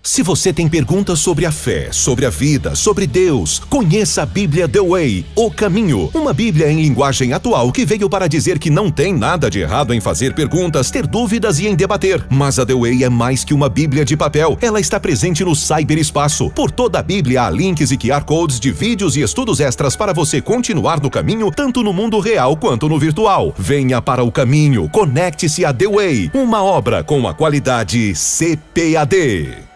Se você tem perguntas sobre a fé, sobre a vida, sobre Deus, conheça a Bíblia The Way, O Caminho. Uma Bíblia em linguagem atual que veio para dizer que não tem nada de errado em fazer perguntas, ter dúvidas e em debater. Mas a The Way é mais que uma Bíblia de papel. Ela está presente no cyberespaço. Por toda a Bíblia há links e QR Codes de vídeos e estudos extras para você continuar no caminho, tanto no mundo real quanto no virtual. Venha para o caminho, conecte-se a The Way, uma obra com a qualidade CPAD.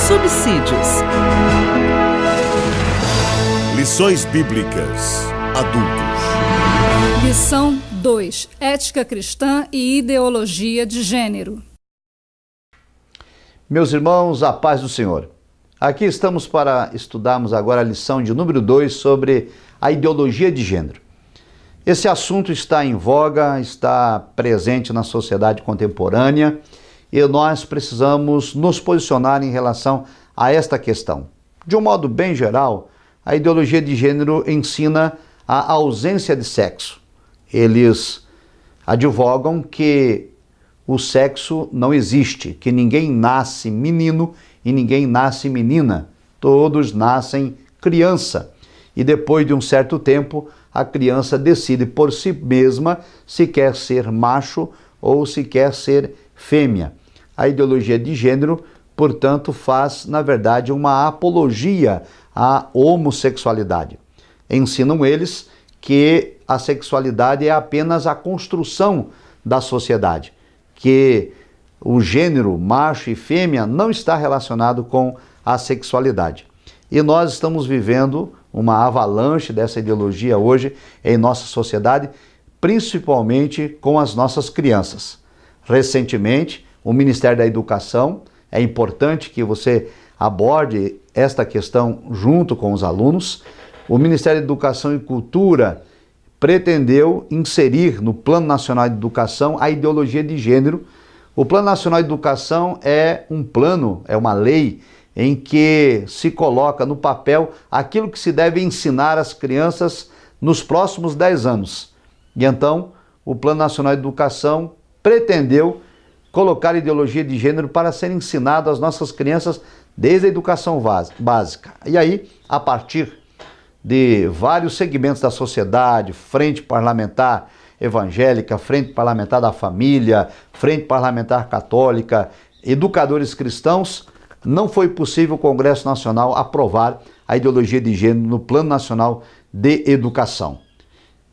Subsídios. Lições Bíblicas Adultos. Lição 2. Ética cristã e ideologia de gênero. Meus irmãos, a paz do Senhor. Aqui estamos para estudarmos agora a lição de número 2 sobre a ideologia de gênero. Esse assunto está em voga, está presente na sociedade contemporânea e nós precisamos nos posicionar em relação a esta questão. De um modo bem geral, a ideologia de gênero ensina a ausência de sexo. Eles advogam que o sexo não existe, que ninguém nasce menino e ninguém nasce menina. Todos nascem criança. E depois de um certo tempo, a criança decide por si mesma se quer ser macho ou se quer ser fêmea. A ideologia de gênero, portanto, faz, na verdade, uma apologia à homossexualidade. Ensinam eles que a sexualidade é apenas a construção da sociedade, que o gênero macho e fêmea não está relacionado com a sexualidade. E nós estamos vivendo uma avalanche dessa ideologia hoje em nossa sociedade, principalmente com as nossas crianças. Recentemente, o Ministério da Educação, é importante que você aborde esta questão junto com os alunos. O Ministério da Educação e Cultura pretendeu inserir no Plano Nacional de Educação a ideologia de gênero. O Plano Nacional de Educação é um plano, é uma lei em que se coloca no papel aquilo que se deve ensinar às crianças nos próximos 10 anos. E então, o Plano Nacional de Educação pretendeu colocar ideologia de gênero para ser ensinado às nossas crianças desde a educação básica. E aí, a partir de vários segmentos da sociedade, frente parlamentar evangélica, frente parlamentar da família, frente parlamentar católica, educadores cristãos, não foi possível o Congresso Nacional aprovar a ideologia de gênero no Plano Nacional de Educação.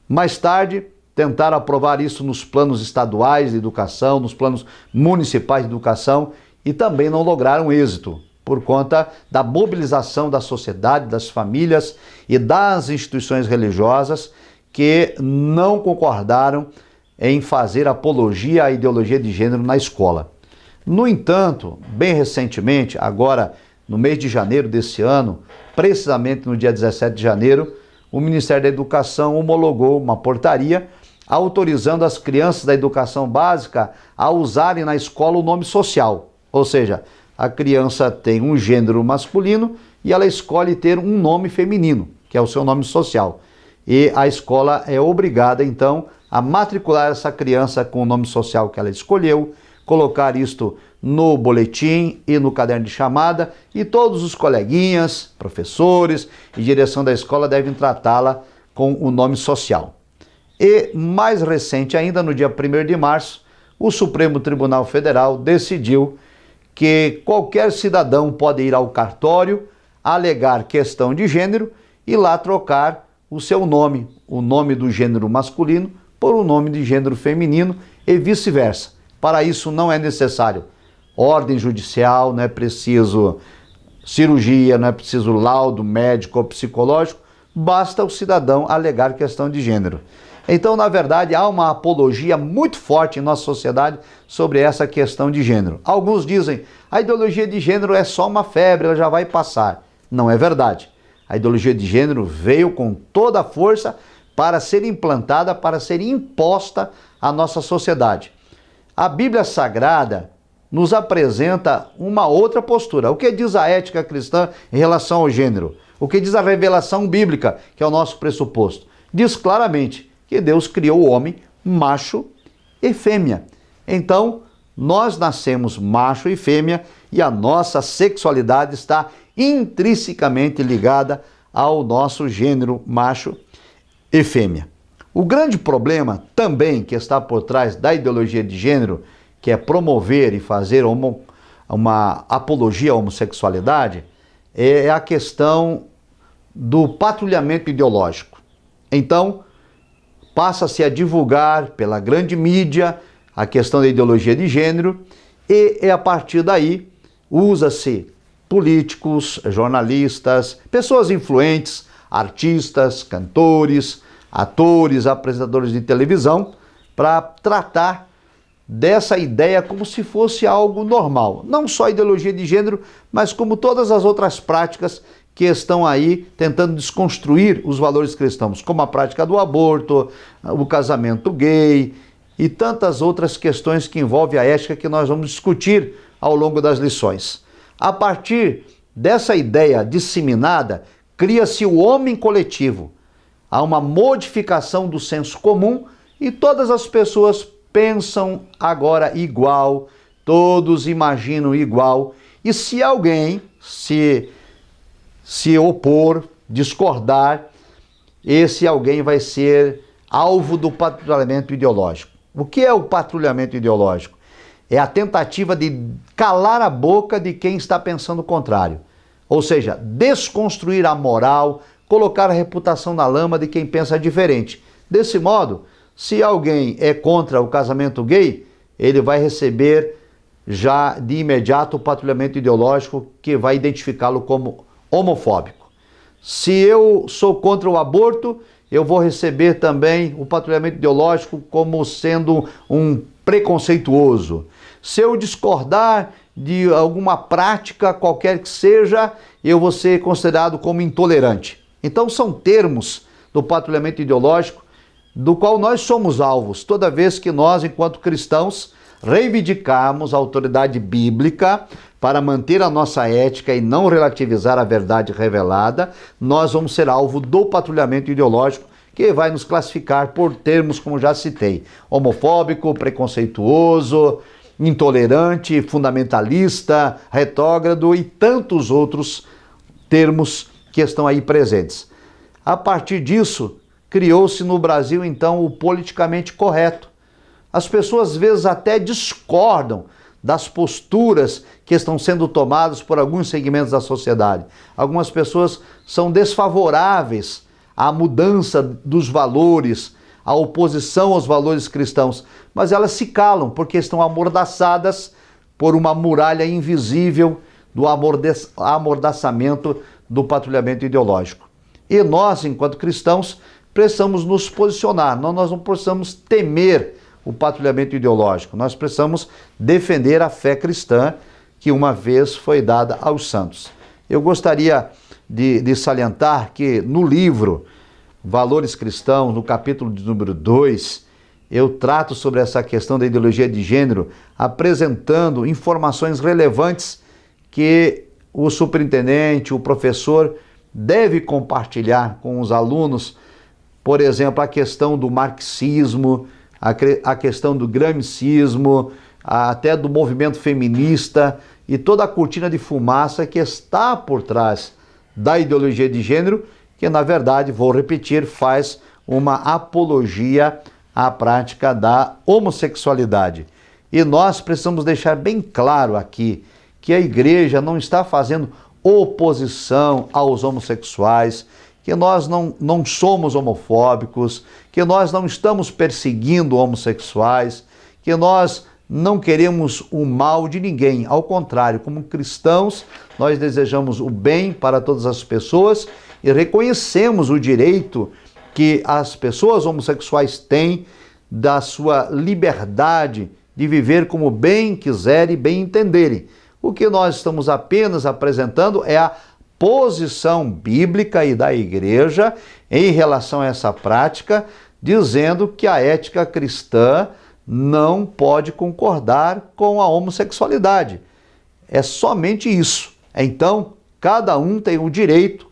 Mais tarde, tentaram aprovar isso nos planos estaduais de educação, nos planos municipais de educação e também não lograram êxito por conta da mobilização da sociedade, das famílias e das instituições religiosas que não concordaram em fazer apologia à ideologia de gênero na escola. No entanto, bem recentemente, agora no mês de janeiro desse ano, precisamente no dia 17 de janeiro, o Ministério da Educação homologou uma portaria autorizando as crianças da educação básica a usarem na escola o nome social. Ou seja, a criança tem um gênero masculino e ela escolhe ter um nome feminino, que é o seu nome social. E a escola é obrigada, então, a matricular essa criança com o nome social que ela escolheu, colocar isto no boletim e no caderno de chamada, e todos os coleguinhas, professores e direção da escola devem tratá-la com o nome social. E, mais recente ainda, no dia 1º de março, o Supremo Tribunal Federal decidiu que qualquer cidadão pode ir ao cartório, alegar questão de gênero e lá trocar o seu nome, o nome do gênero masculino, por um nome de gênero feminino e vice-versa. Para isso não é necessário ordem judicial, não é preciso cirurgia, não é preciso laudo médico ou psicológico, basta o cidadão alegar questão de gênero. Então, na verdade, há uma apologia muito forte em nossa sociedade sobre essa questão de gênero. Alguns dizem, a ideologia de gênero é só uma febre, ela já vai passar. Não é verdade. A ideologia de gênero veio com toda a força para ser implantada, para ser imposta à nossa sociedade. A Bíblia Sagrada nos apresenta uma outra postura. O que diz a ética cristã em relação ao gênero? O que diz a revelação bíblica, que é o nosso pressuposto? Diz claramente que Deus criou o homem macho e fêmea. Então, nós nascemos macho e fêmea e a nossa sexualidade está intrinsecamente ligada ao nosso gênero macho e fêmea. O grande problema também que está por trás da ideologia de gênero, que é promover e fazer uma apologia à homossexualidade, é a questão do patrulhamento ideológico. Então, passa-se a divulgar pela grande mídia a questão da ideologia de gênero e a partir daí usa-se políticos, jornalistas, pessoas influentes, artistas, cantores, atores, apresentadores de televisão para tratar dessa ideia como se fosse algo normal. Não só a ideologia de gênero, mas como todas as outras práticas que estão aí tentando desconstruir os valores cristãos, como a prática do aborto, o casamento gay e tantas outras questões que envolvem a ética que nós vamos discutir ao longo das lições. A partir dessa ideia disseminada, cria-se o homem coletivo. Há uma modificação do senso comum e todas as pessoas pensam agora igual, todos imaginam igual. E se alguém se opor, discordar, esse alguém vai ser alvo do patrulhamento ideológico. O que é o patrulhamento ideológico? É a tentativa de calar a boca de quem está pensando o contrário. Ou seja, desconstruir a moral, colocar a reputação na lama de quem pensa diferente. Desse modo, se alguém é contra o casamento gay, ele vai receber já de imediato o patrulhamento ideológico que vai identificá-lo como homofóbico. Se eu sou contra o aborto, eu vou receber também o patrulhamento ideológico como sendo um preconceituoso. Se eu discordar de alguma prática, qualquer que seja, eu vou ser considerado como intolerante. Então são termos do patrulhamento ideológico do qual nós somos alvos toda vez que nós, enquanto cristãos, reivindicarmos a autoridade bíblica para manter a nossa ética e não relativizar a verdade revelada, nós vamos ser alvo do patrulhamento ideológico que vai nos classificar por termos, como já citei, homofóbico, preconceituoso, intolerante, fundamentalista, retrógrado e tantos outros termos que estão aí presentes. A partir disso, criou-se no Brasil, então, o politicamente correto. As pessoas, às vezes, até discordam das posturas que estão sendo tomadas por alguns segmentos da sociedade. Algumas pessoas são desfavoráveis à mudança dos valores, à oposição aos valores cristãos, mas elas se calam porque estão amordaçadas por uma muralha invisível do amordaçamento do patrulhamento ideológico. E nós, enquanto cristãos, precisamos nos posicionar, nós não precisamos temer o patrulhamento ideológico, nós precisamos defender a fé cristã que uma vez foi dada aos santos. Eu gostaria de salientar que no livro Valores Cristãos, no capítulo de número 2, eu trato sobre essa questão da ideologia de gênero, apresentando informações relevantes que o superintendente, o professor, deve compartilhar com os alunos. Por exemplo, a questão do marxismo, a questão do gramscismo, até do movimento feminista e toda a cortina de fumaça que está por trás da ideologia de gênero, que na verdade, vou repetir, faz uma apologia à prática da homossexualidade. E nós precisamos deixar bem claro aqui que a igreja não está fazendo oposição aos homossexuais, que nós não somos homofóbicos, que nós não estamos perseguindo homossexuais, que nós não queremos o mal de ninguém. Ao contrário, como cristãos, nós desejamos o bem para todas as pessoas e reconhecemos o direito que as pessoas homossexuais têm da sua liberdade de viver como bem quiserem e bem entenderem. O que nós estamos apenas apresentando é a posição bíblica e da igreja em relação a essa prática, dizendo que a ética cristã não pode concordar com a homossexualidade. É somente isso. Então, cada um tem o direito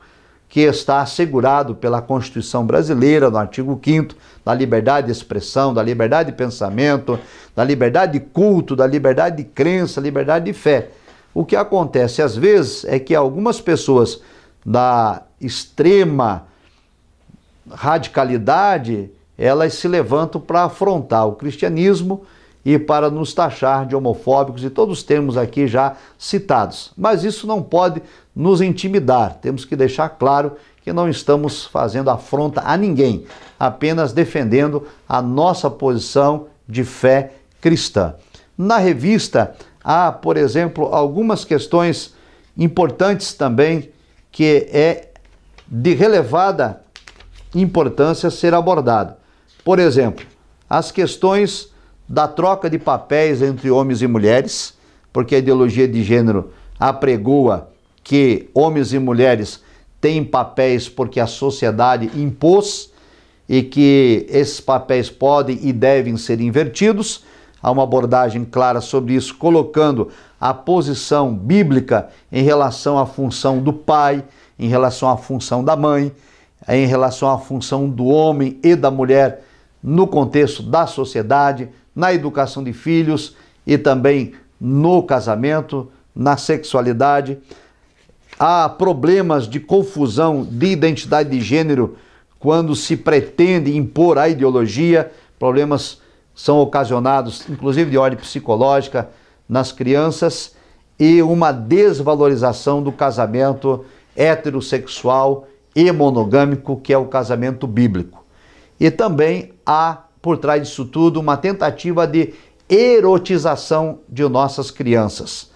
que está assegurado pela Constituição brasileira, no artigo 5º, da liberdade de expressão, da liberdade de pensamento, da liberdade de culto, da liberdade de crença, liberdade de fé. O que acontece às vezes é que algumas pessoas da extrema radicalidade, elas se levantam para afrontar o cristianismo e para nos taxar de homofóbicos e todos os termos aqui já citados. Mas isso não pode nos intimidar. Temos que deixar claro que não estamos fazendo afronta a ninguém, apenas defendendo a nossa posição de fé cristã. Na revista há, por exemplo, algumas questões importantes também que é de relevada importância ser abordado. Por exemplo, as questões da troca de papéis entre homens e mulheres, porque a ideologia de gênero apregoa que homens e mulheres têm papéis porque a sociedade impôs e que esses papéis podem e devem ser invertidos. Há uma abordagem clara sobre isso, colocando a posição bíblica em relação à função do pai, em relação à função da mãe, em relação à função do homem e da mulher no contexto da sociedade, na educação de filhos e também no casamento, na sexualidade. Há problemas de confusão de identidade de gênero quando se pretende impor a ideologia. Problemas são ocasionados, inclusive de ordem psicológica, nas crianças, e uma desvalorização do casamento heterossexual e monogâmico, que é o casamento bíblico. E também há, por trás disso tudo, uma tentativa de erotização de nossas crianças.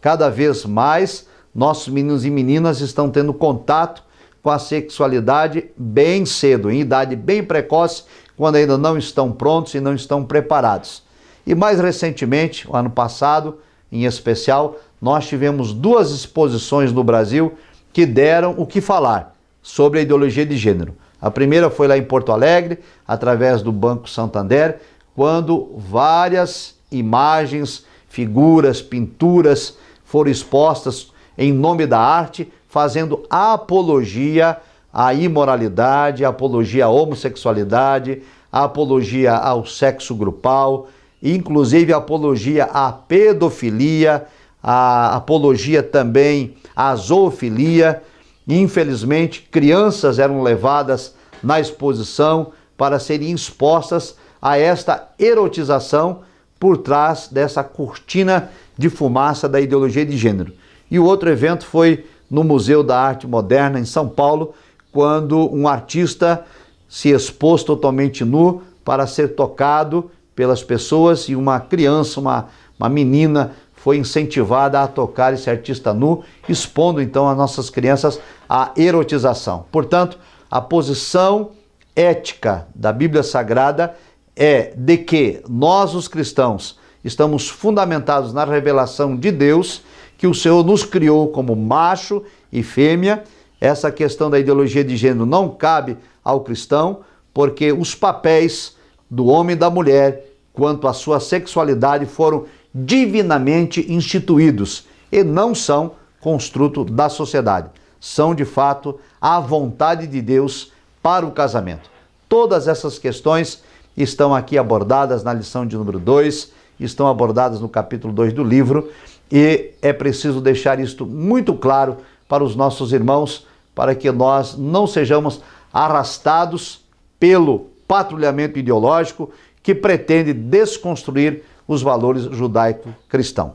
Cada vez mais, nossos meninos e meninas estão tendo contato com a sexualidade bem cedo, em idade bem precoce, quando ainda não estão prontos e não estão preparados. E mais recentemente, o ano passado, em especial, nós tivemos 2 exposições no Brasil que deram o que falar sobre a ideologia de gênero. A primeira foi lá em Porto Alegre, através do Banco Santander, quando várias imagens, figuras, pinturas foram expostas em nome da arte, fazendo apologia à imoralidade, apologia à homossexualidade, apologia ao sexo grupal, inclusive apologia à pedofilia, a apologia também à zoofilia. Infelizmente, crianças eram levadas na exposição para serem expostas a esta erotização por trás dessa cortina de fumaça da ideologia de gênero. E o outro evento foi no Museu da Arte Moderna, em São Paulo, quando um artista se expôs totalmente nu para ser tocado pelas pessoas, e uma criança, uma menina, foi incentivada a tocar esse artista nu, expondo então as nossas crianças à erotização. Portanto, a posição ética da Bíblia Sagrada é de que nós, os cristãos, estamos fundamentados na revelação de Deus, que o Senhor nos criou como macho e fêmea. Essa questão da ideologia de gênero não cabe ao cristão, porque os papéis do homem e da mulher quanto à sua sexualidade foram divinamente instituídos e não são construto da sociedade. São, de fato, a vontade de Deus para o casamento. Todas essas questões estão aqui abordadas na lição de número 2, estão abordadas no capítulo 2 do livro, e é preciso deixar isto muito claro para os nossos irmãos, para que nós não sejamos arrastados pelo patrulhamento ideológico que pretende desconstruir os valores judaico-cristãos.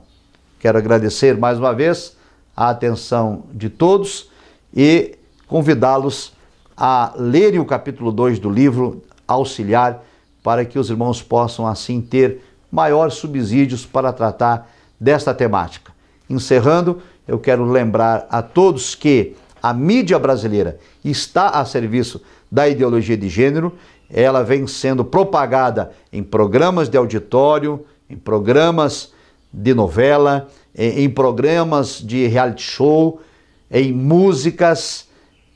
Quero agradecer mais uma vez a atenção de todos e convidá-los a lerem o capítulo 2 do livro auxiliar, para que os irmãos possam assim ter maiores subsídios para tratar desta temática. Encerrando, eu quero lembrar a todos que a mídia brasileira está a serviço da ideologia de gênero. Ela vem sendo propagada em programas de auditório, em programas de novela, em programas de reality show, em músicas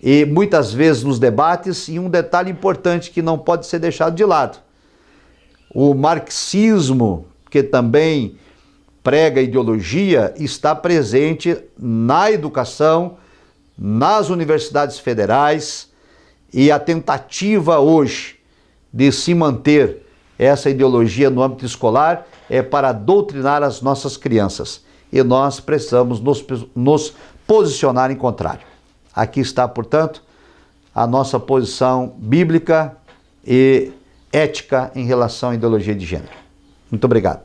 e muitas vezes nos debates. E um detalhe importante que não pode ser deixado de lado: o marxismo, que também prega ideologia, está presente na educação, nas universidades federais, e a tentativa hoje de se manter essa ideologia no âmbito escolar é para doutrinar as nossas crianças. E nós precisamos nos posicionar em contrário. Aqui está, portanto, a nossa posição bíblica e ética em relação à ideologia de gênero. Muito obrigado.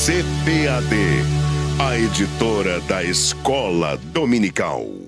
CPAD, a editora da Escola Dominical.